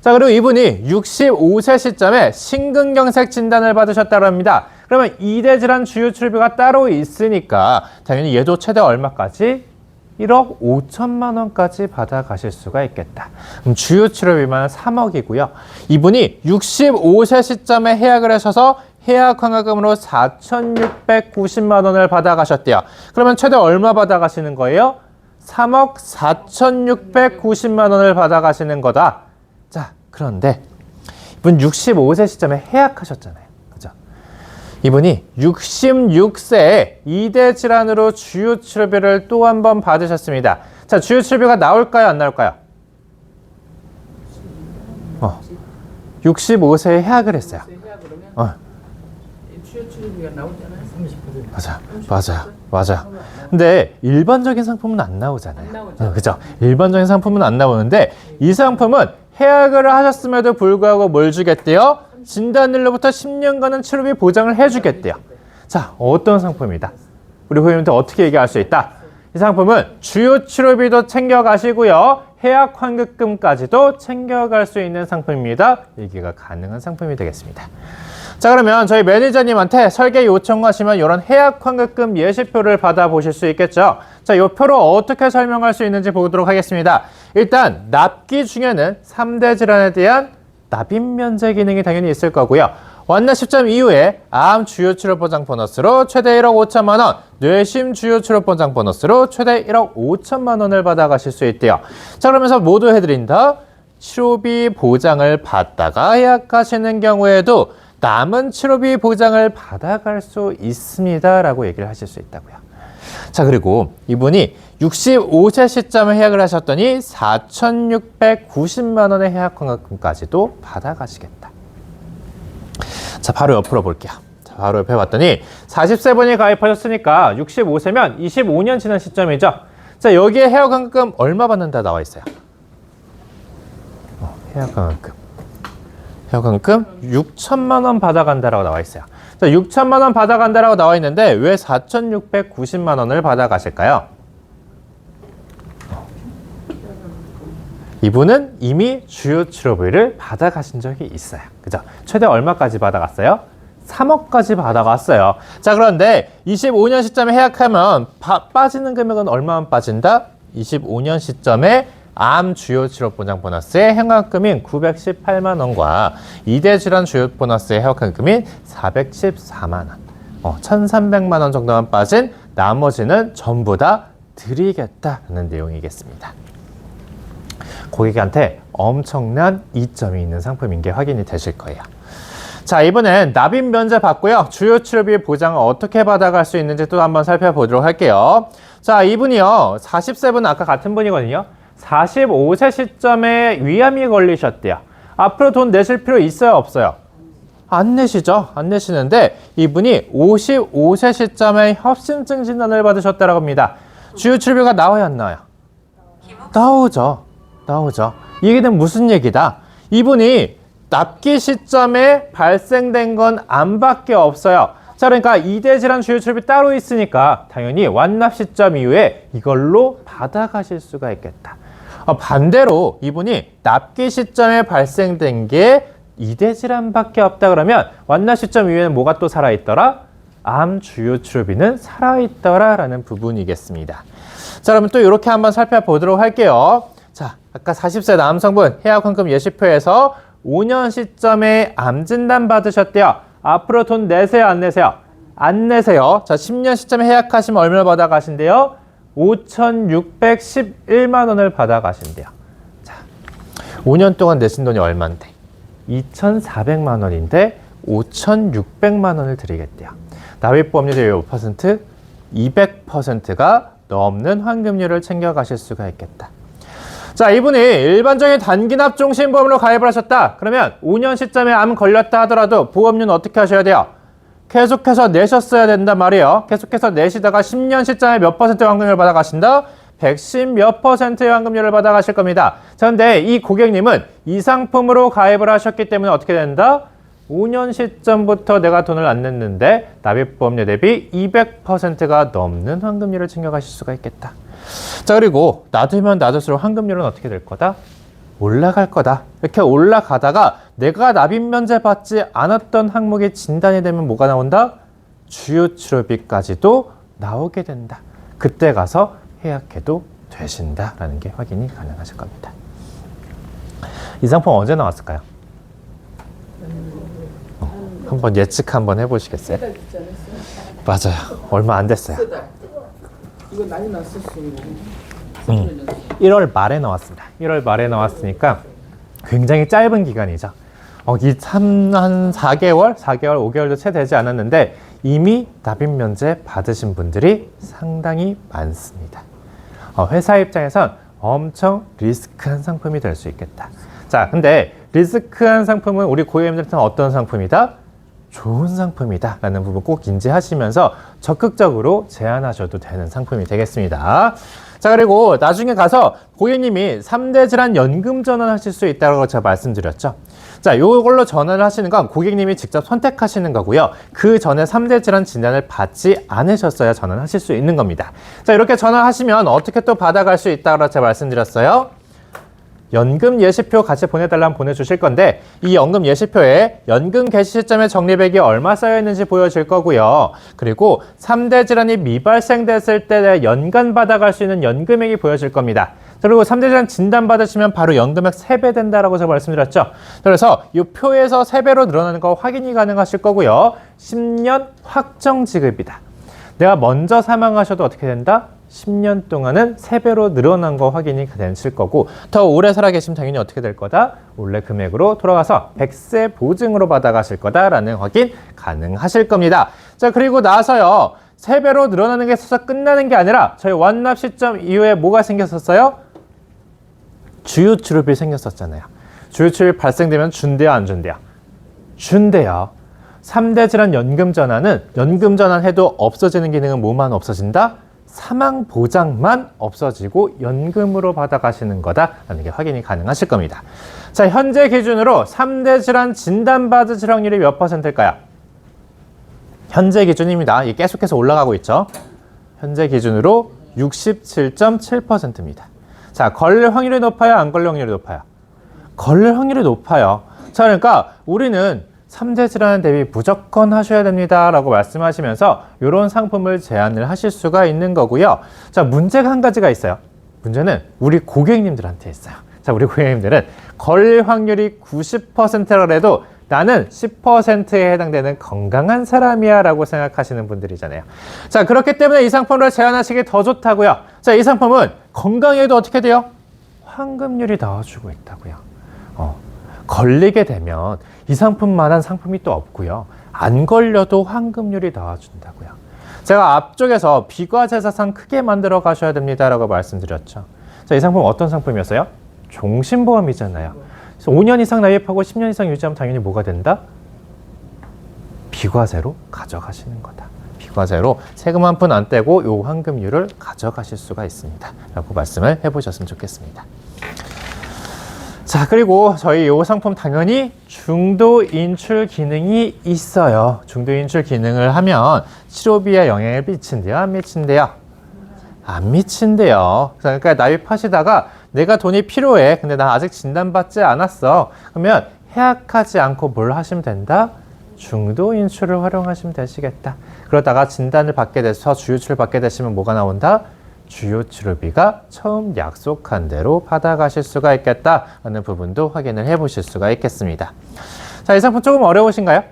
자, 그리고 이분이 65세 시점에 심근경색 진단을 받으셨다고 합니다. 그러면 2대 질환 주요 치료비가 따로 있으니까 당연히 얘도 최대 얼마까지? 1억 5천만 원까지 받아가실 수가 있겠다. 그럼 주요 치료비만 3억이고요. 이분이 65세 시점에 해약을 하셔서 해약 환급금으로 4,690만 원을 받아가셨대요. 그러면 최대 얼마 받아가시는 거예요? 3억 4,690만 원을 받아가시는 거다. 자, 그런데 이분 65세 시점에 해약하셨잖아요. 그죠? 이분이 66세에 2대 질환으로 주요 치료비를 또 한 번 받으셨습니다. 자, 주요 치료비가 나올까요? 안 나올까요? 65세에 해약을 했어요. 맞아요. 근데 일반적인 상품은 안 나오잖아요. 그죠? 일반적인 상품은 안 나오는데 이 상품은 해약을 하셨음에도 불구하고 뭘 주겠대요? 진단일로부터 10년간은 치료비 보장을 해주겠대요. 자, 어떤 상품이다? 우리 고객님한테 어떻게 얘기할 수 있다? 이 상품은 주요 치료비도 챙겨가시고요. 해약 환급금까지도 챙겨갈 수 있는 상품입니다. 얘기가 가능한 상품이 되겠습니다. 자, 그러면 저희 매니저님한테 설계 요청하시면 이런 해약 환급금 예시표를 받아보실 수 있겠죠. 자, 이 표로 어떻게 설명할 수 있는지 보도록 하겠습니다. 일단 납기 중에는 3대 질환에 대한 납입 면제 기능이 당연히 있을 거고요. 완납 시점 이후에 암 주요 치료 보장 보너스로 최대 1억 5천만 원, 뇌심 주요 치료 보장 보너스로 최대 1억 5천만 원을 받아가실 수 있대요. 자, 그러면서 모두 해드린다. 치료비 보장을 받다가 해약하시는 경우에도 남은 치료비 보장을 받아갈 수 있습니다 라고 얘기를 하실 수 있다고요. 자, 그리고 이분이 65세 시점에 해약을 하셨더니 4,690만 원의 해약 환급금까지도 받아가시겠다. 자, 바로 옆으로 볼게요. 자, 바로 옆에 봤더니 40세 분이 가입하셨으니까 65세면 25년 지난 시점이죠. 자, 여기에 해약 환급금 얼마 받는다 나와 있어요. 해약 환급금. 해약 환급금 6천만 원 받아간다라고 나와 있어요. 자, 6천만 원 받아간다라고 나와 있는데 왜 4,690만 원을 받아가실까요? 이분은 이미 주요 치료비를 받아가신 적이 있어요. 그죠? 최대 얼마까지 받아갔어요? 3억까지 받아갔어요. 자, 그런데 25년 시점에 해약하면 빠지는 금액은 얼마만 빠진다? 25년 시점에 암 주요 치료 보장 보너스의 해약금인 918만 원과 이대 질환 주요 보너스의 해약금인 414만 원, 1,300만 원 정도만 빠진 나머지는 전부 다 드리겠다는 내용이겠습니다. 고객한테 엄청난 이점이 있는 상품인 게 확인이 되실 거예요. 자, 이번엔 납입 면제 받고요. 주요 치료비 보장을 어떻게 받아갈 수 있는지 또 한번 살펴보도록 할게요. 자, 이분이요. 40세 분 아까 같은 분이거든요. 45세 시점에 위암이 걸리셨대요. 앞으로 돈 내실 필요 있어요, 없어요? 안 내시죠? 안 내시는데 이분이 55세 시점에 협심증 진단을 받으셨다고 합니다. 주요 치료비가 나와야 안 나와요? 나오죠. 이게 무슨 얘기다? 이분이 납기 시점에 발생된 건 암밖에 없어요. 자, 그러니까 이대 질환 주요 치료비 따로 있으니까 당연히 완납 시점 이후에 이걸로 받아가실 수가 있겠다. 반대로 이분이 납기 시점에 발생된 게 이대 질환밖에 없다 그러면 완납 시점 이후에는 뭐가 또 살아있더라? 암 주요 치료비는 살아있더라라는 부분이겠습니다. 자, 그러면 또 이렇게 한번 살펴보도록 할게요. 자, 아까 40세 남성분 해약 환급 예시표에서 5년 시점에 암 진단 받으셨대요. 앞으로 돈 내세요, 안 내세요? 안 내세요. 자, 10년 시점에 해약하시면 얼마를 받아가신대요? 5,611만 원을 받아가신대요. 자, 5년 동안 내신 돈이 얼마인데? 2,400만 원인데 5,600만 원을 드리겠대요. 납입보험료율 5%, 200%가 넘는 환급률을 챙겨가실 수가 있겠다. 자, 이분이 일반적인 단기납 종신보험으로 가입을 하셨다. 그러면 5년 시점에 암 걸렸다 하더라도 보험료는 어떻게 하셔야 돼요? 계속해서 내셨어야 된단 말이에요. 계속해서 내시다가 10년 시점에 몇 퍼센트 환급률을 받아가신다? 110 몇 퍼센트의 환급률을 받아가실 겁니다. 자, 근데 이 고객님은 이 상품으로 가입을 하셨기 때문에 어떻게 된다? 5년 시점부터 내가 돈을 안 냈는데 납입보험료 대비 200%가 넘는 환급률을 챙겨가실 수가 있겠다. 자, 그리고 놔두면 놔둘수록 환급률은 어떻게 될 거다? 올라갈 거다. 이렇게 올라가다가 내가 납입 면제 받지 않았던 항목이 진단이 되면 뭐가 나온다? 주요 치료비까지도 나오게 된다. 그때 가서 해약해도 되신다라는 게 확인이 가능하실 겁니다. 이 상품 언제 나왔을까요? 한번 예측 한번 해보시겠어요? 맞아요. 얼마 안 됐어요. 이거 많이 났었어. 1월 말에 나왔습니다. 1월 말에 나왔으니까 굉장히 짧은 기간이죠. 한 4개월, 5개월도 채 되지 않았는데 이미 납입 면제 받으신 분들이 상당히 많습니다. 회사 입장에선 엄청 리스크한 상품이 될 수 있겠다. 자, 근데 리스크한 상품은 우리 고객님들한테는 어떤 상품이다? 좋은 상품이다 라는 부분 꼭 인지하시면서 적극적으로 제안하셔도 되는 상품이 되겠습니다. 자, 그리고 나중에 가서 고객님이 3대 질환 연금 전환하실 수 있다고 제가 말씀드렸죠. 자, 이걸로 전환을 하시는 건 고객님이 직접 선택하시는 거고요. 그 전에 3대 질환 진단을 받지 않으셨어야 전환하실 수 있는 겁니다. 자, 이렇게 전환하시면 어떻게 또 받아갈 수 있다고 제가 말씀드렸어요. 연금 예시표 같이 보내달라면 보내주실 건데 이 연금 예시표에 연금 개시 시점에 적립액이 얼마 쌓여 있는지 보여질 거고요. 그리고 3대 질환이 미발생됐을 때 연간 받아갈 수 있는 연금액이 보여질 겁니다. 그리고 3대 질환 진단 받으시면 바로 연금액 3배 된다라고 제가 말씀드렸죠. 그래서 이 표에서 3배로 늘어나는 거 확인이 가능하실 거고요. 10년 확정 지급이다. 내가 먼저 사망하셔도 어떻게 된다? 10년 동안은 3배로 늘어난 거 확인이 되실 거고 더 오래 살아계시면 당연히 어떻게 될 거다? 원래 금액으로 돌아가서 100세 보증으로 받아가실 거다라는 확인 가능하실 겁니다. 자, 그리고 나서요. 3배로 늘어나는 게 있어서 끝나는 게 아니라 저희 완납 시점 이후에 뭐가 생겼었어요? 주요 출입이 생겼었잖아요. 주요 출입 발생되면 준대요, 안 준대요? 준대요. 3대 질환 연금 전환은 연금 전환해도 없어지는 기능은 뭐만 없어진다? 사망 보장만 없어지고 연금으로 받아가시는 거다라는 게 확인이 가능하실 겁니다. 자, 현재 기준으로 3대 질환 진단받으실 확률이 몇 %일까요? 현재 기준입니다. 이게 계속해서 올라가고 있죠. 현재 기준으로 67.7%입니다. 자, 걸릴 확률이 높아요? 안 걸릴 확률이 높아요? 걸릴 확률이 높아요. 자, 그러니까 우리는 3대 질환 대비 무조건 하셔야 됩니다 라고 말씀하시면서 이런 상품을 제안을 하실 수가 있는 거고요. 자, 문제가 한 가지가 있어요. 문제는 우리 고객님들한테 있어요. 자, 우리 고객님들은 걸릴 확률이 90%라 해도 나는 10%에 해당되는 건강한 사람이야 라고 생각하시는 분들이잖아요. 자, 그렇기 때문에 이 상품을 제안하시기 더 좋다고요. 자, 이 상품은 건강에도 어떻게 돼요? 환급률이 나와주고 있다고요. 걸리게 되면 이 상품만한 상품이 또 없고요. 안 걸려도 환급률이 나와준다고요. 제가 앞쪽에서 비과세 자산 크게 만들어 가셔야 됩니다 라고 말씀드렸죠. 자, 이 상품 어떤 상품이었어요? 종신보험이잖아요. 그래서 5년 이상 납입하고 10년 이상 유지하면 당연히 뭐가 된다? 비과세로 가져가시는 거다. 비과세로 세금 한 푼 안 떼고 요 환급률을 가져가실 수가 있습니다 라고 말씀을 해보셨으면 좋겠습니다. 자, 그리고 저희 이 상품 당연히 중도 인출 기능이 있어요. 중도 인출 기능을 하면 치료비에 영향을 미친대요, 안 미친대요? 안 미친대요. 그러니까 납입하시다가 내가 돈이 필요해. 근데 난 아직 진단받지 않았어. 그러면 해약하지 않고 뭘 하시면 된다? 중도 인출을 활용하시면 되시겠다. 그러다가 진단을 받게 돼서 주요치료를 받게 되시면 뭐가 나온다? 주요 치료비가 처음 약속한 대로 받아가실 수가 있겠다라는 부분도 확인을 해보실 수가 있겠습니다. 자, 이 상품 조금 어려우신가요?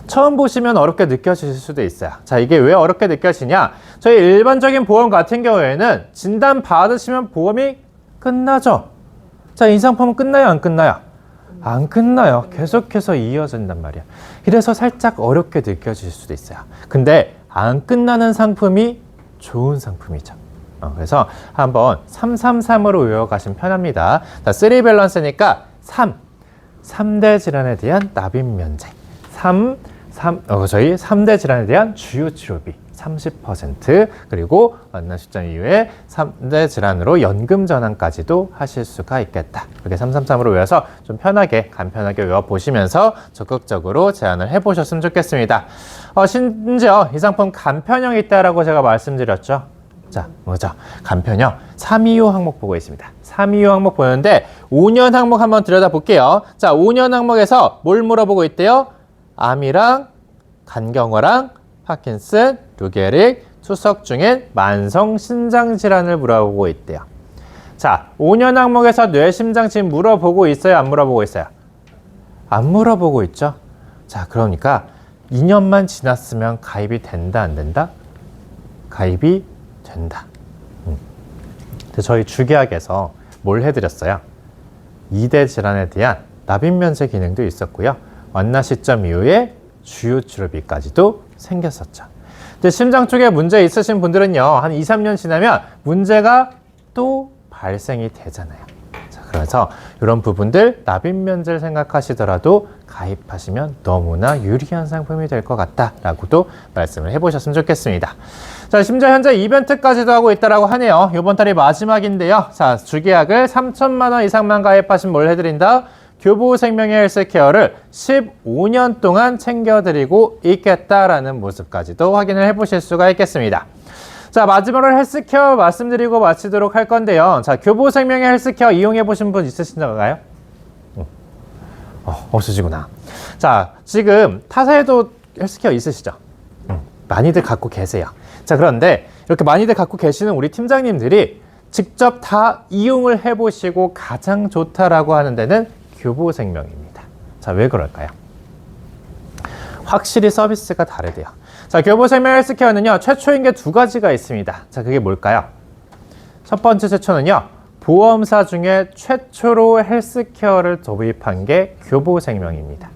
처음 보시면 어렵게 느껴지실 수도 있어요. 자, 이게 왜 어렵게 느껴지냐? 저희 일반적인 보험 같은 경우에는 진단 받으시면 보험이 끝나죠. 자, 이 상품은 끝나요, 안 끝나요? 안 끝나요. 계속해서 이어진단 말이야. 이래서 살짝 어렵게 느껴질 수도 있어요. 근데 안 끝나는 상품이 좋은 상품이죠. 그래서 한번 333으로 외워가시면 편합니다. 자, 3 밸런스니까 3대 질환에 대한 납입 면제. 저희 3대 질환에 대한 주요 치료비 30%, 그리고 만난 시점 이후에 3대 질환으로 연금 전환까지도 하실 수가 있겠다. 이렇게 333으로 외워서 좀 편하게, 간편하게 외워보시면서 적극적으로 제안을 해보셨으면 좋겠습니다. 심지어 이 상품 간편형이 있다라고 제가 말씀드렸죠. 자, 뭐죠? 간편형 325 항목 보고 있습니다. 325 항목 보는데 5년 항목 한번 들여다볼게요. 자, 5년 항목에서 뭘 물어보고 있대요? 암이랑 간경화랑 파킨슨, 루게릭, 투석 중엔 만성 신장 질환을 물어보고 있대요. 자, 5년 항목에서 뇌심장 지금 물어보고 있어요, 안 물어보고 있어요? 안 물어보고 있죠. 자, 그러니까 2년만 지났으면 가입이 된다, 안 된다? 가입이 된다. 근데 저희 주계약에서 뭘 해드렸어요? 2대 질환에 대한 납입 면제 기능도 있었고요. 완납 시점 이후에 주요 치료비까지도 생겼었죠. 근데 심장 쪽에 문제 있으신 분들은요, 한 2, 3년 지나면 문제가 또 발생이 되잖아요. 자, 그래서 이런 부분들 납입 면제를 생각하시더라도 가입하시면 너무나 유리한 상품이 될 것 같다라고도 말씀을 해보셨으면 좋겠습니다. 자, 심지어 현재 이벤트까지도 하고 있다라고 하네요. 이번 달이 마지막인데요. 자, 주계약을 3천만 원 이상만 가입하시면 뭘 해드린다? 교보생명의 헬스케어를 15년 동안 챙겨드리고 있겠다라는 모습까지도 확인을 해보실 수가 있겠습니다. 자, 마지막으로 헬스케어 말씀드리고 마치도록 할 건데요. 자, 교보생명의 헬스케어 이용해보신 분 있으신가요? 없으시구나. 자, 지금 타사에도 헬스케어 있으시죠? 많이들 갖고 계세요. 자, 그런데 이렇게 많이들 갖고 계시는 우리 팀장님들이 직접 다 이용을 해보시고 가장 좋다라고 하는 데는 교보생명입니다. 자, 왜 그럴까요? 확실히 서비스가 다르대요. 자, 교보생명 헬스케어는요, 최초인 게 2가지가 있습니다. 자, 그게 뭘까요? 첫 번째 최초는요, 보험사 중에 최초로 헬스케어를 도입한 게 교보생명입니다.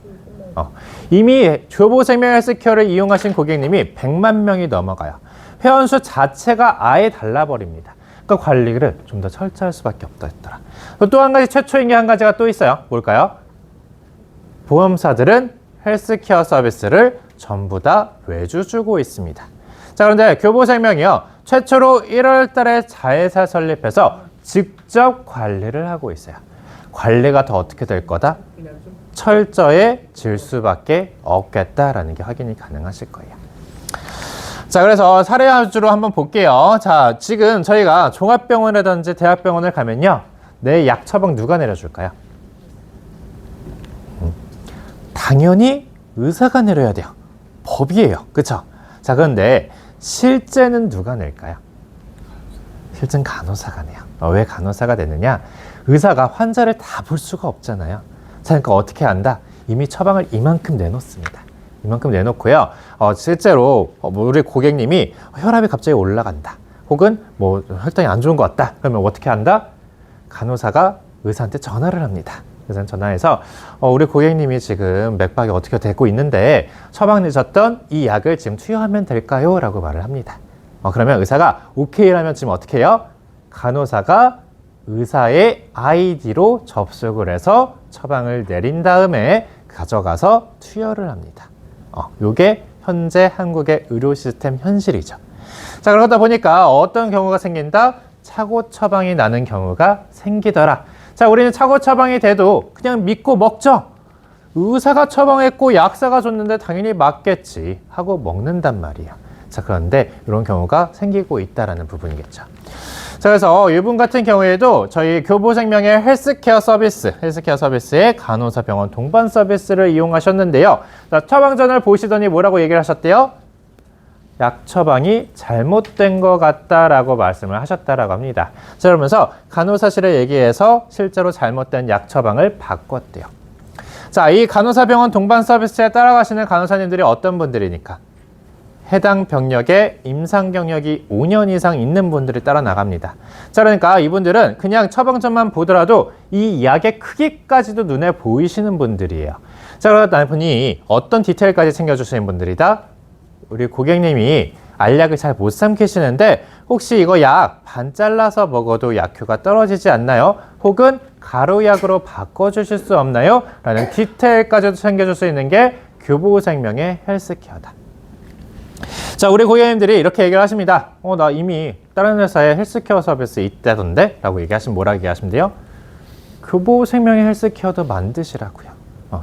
이미 교보생명 헬스케어를 이용하신 고객님이 100만 명이 넘어가요. 회원수 자체가 아예 달라버립니다. 그러니까 관리를 좀 더 철저할 수밖에 없다. 또 한 가지 최초인 게 한 가지가 또 있어요. 뭘까요? 보험사들은 헬스케어 서비스를 전부 다 외주 주고 있습니다. 자, 그런데 교보생명이요. 최초로 1월 달에 자회사 설립해서 직접 관리를 하고 있어요. 관리가 더 어떻게 될 거다? 철저해질 수밖에 없겠다라는 게 확인이 가능하실 거예요. 자, 그래서 사례 아주로 한번 볼게요. 자, 지금 저희가 종합병원이라든지 대학병원을 가면요. 내 약 처방 누가 내려줄까요? 당연히 의사가 내려야 돼요. 법이에요. 그쵸? 자, 그런데 실제는 누가 낼까요? 실제는 간호사가 내요. 왜 간호사가 내느냐? 의사가 환자를 다 볼 수가 없잖아요. 자, 그러니까 어떻게 한다? 이미 처방을 이만큼 내놓습니다. 이만큼 내놓고요. 실제로 우리 고객님이 혈압이 갑자기 올라간다. 혹은 뭐 혈당이 안 좋은 것 같다. 그러면 어떻게 한다? 간호사가 의사한테 전화를 합니다. 의사는 전화해서 우리 고객님이 지금 맥박이 어떻게 되고 있는데 처방 내셨던 이 약을 지금 투여하면 될까요? 라고 말을 합니다. 그러면 의사가 오케이라면 지금 어떻게 해요? 간호사가 의사의 아이디로 접속을 해서 처방을 내린 다음에 가져가서 투여를 합니다. 요게 현재 한국의 의료 시스템 현실이죠. 자, 그러다 보니까 어떤 경우가 생긴다? 차고 처방이 나는 경우가 생기더라. 자, 우리는 차고 처방이 돼도 그냥 믿고 먹죠. 의사가 처방했고 약사가 줬는데 당연히 맞겠지 하고 먹는단 말이에요. 자, 그런데 이런 경우가 생기고 있다는 부분이겠죠. 자, 그래서 이분 같은 경우에도 저희 교보생명의 헬스케어 서비스의 간호사 병원 동반 서비스를 이용하셨는데요. 자, 처방전을 보시더니 뭐라고 얘기를 하셨대요? 약 처방이 잘못된 것 같다라고 말씀을 하셨다라고 합니다. 자, 그러면서 간호사실에 얘기해서 실제로 잘못된 약 처방을 바꿨대요. 자, 이 간호사 병원 동반 서비스에 따라가시는 간호사님들이 어떤 분들이니까? 해당 병력에 임상 경력이 5년 이상 있는 분들이 따라 나갑니다. 자, 그러니까 이분들은 그냥 처방전만 보더라도 이 약의 크기까지도 눈에 보이시는 분들이에요. 자, 그러다 보니 어떤 디테일까지 챙겨주시는 분들이다? 우리 고객님이 알약을 잘 못 삼키시는데 혹시 이거 약 반 잘라서 먹어도 약효가 떨어지지 않나요? 혹은 가루약으로 바꿔주실 수 없나요? 라는 디테일까지도 챙겨줄 수 있는 게 교보생명의 헬스케어다. 자, 우리 고객님들이 이렇게 얘기를 하십니다. 나 이미 다른 회사에 헬스케어 서비스 있다던데? 라고 얘기하시면 뭐라고 얘기하시면 돼요? 교보생명의 헬스케어도 만드시라고요.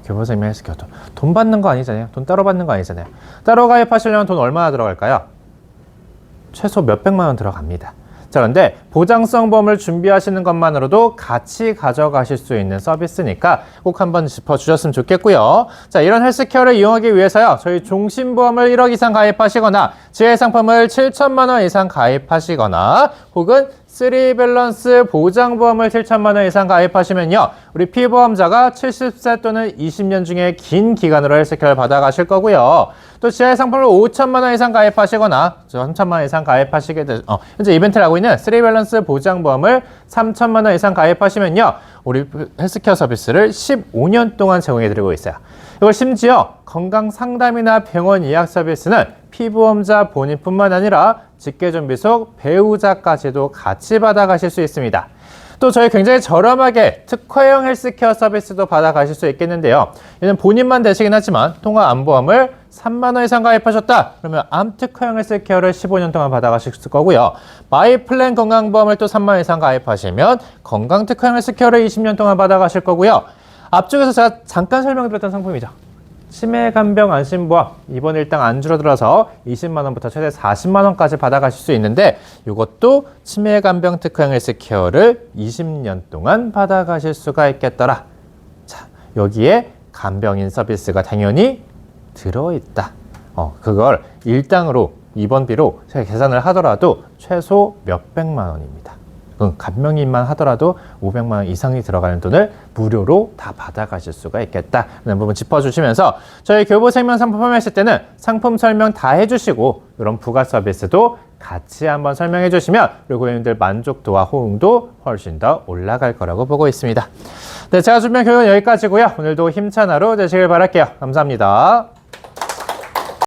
교보생명 헬스케어도. 돈 받는 거 아니잖아요. 돈 따로 받는 거 아니잖아요. 따로 가입하시려면 돈 얼마나 들어갈까요? 최소 몇백만 원 들어갑니다. 자, 그런데 보장성 보험을 준비하시는 것만으로도 같이 가져가실 수 있는 서비스니까 꼭 한번 짚어주셨으면 좋겠고요. 자, 이런 헬스케어를 이용하기 위해서요. 저희 종신보험을 1억 이상 가입하시거나 지혜상품을 7천만 원 이상 가입하시거나 혹은 3밸런스 보장보험을 7천만 원 이상 가입하시면요. 우리 피보험자가 70세 또는 20년 중에 긴 기간으로 헬스케어를 받아가실 거고요. 또 지하상품을 5천만 원 이상 가입하시거나 3천만 원 이상 가입하시게 되 현재 이벤트를 하고 있는 3밸런스 보장보험을 3천만 원 이상 가입하시면요. 우리 헬스케어 서비스를 15년 동안 제공해드리고 있어요. 이걸 심지어 건강상담이나 병원 예약 서비스는 피보험자 본인뿐만 아니라 직계존비속 배우자까지도 같이 받아가실 수 있습니다. 또 저희 굉장히 저렴하게 특화형 헬스케어 서비스도 받아가실 수 있겠는데요. 얘는 본인만 되시긴 하지만 통화암보험을 3만 원 이상 가입하셨다. 그러면 암 특화형 헬스케어를 15년 동안 받아가실 거고요. 마이플랜 건강보험을 또 3만 원 이상 가입하시면 건강 특화형 헬스케어를 20년 동안 받아가실 거고요. 앞쪽에서 제가 잠깐 설명드렸던 상품이죠. 치매간병 안심보험 이번 일당 안 줄어들어서 20만 원부터 최대 40만 원까지 받아가실 수 있는데 이것도 치매간병 특화형 헬스케어를 20년 동안 받아가실 수가 있겠더라. 자, 여기에 간병인 서비스가 당연히 들어있다. 그걸 일당으로 입원비로 계산을 하더라도 최소 몇백만 원입니다. 간병인만 하더라도 500만 원 이상이 들어가는 돈을 무료로 다 받아가실 수가 있겠다 라는 부분 짚어주시면서 저희 교보생명 상품 판매하실 때는 상품 설명 다 해주시고 이런 부가 서비스도 같이 한번 설명해 주시면 우리 고객님들 만족도와 호응도 훨씬 더 올라갈 거라고 보고 있습니다. 네, 제가 준비한 교육은 여기까지고요. 오늘도 힘찬 하루 되시길 바랄게요. 감사합니다.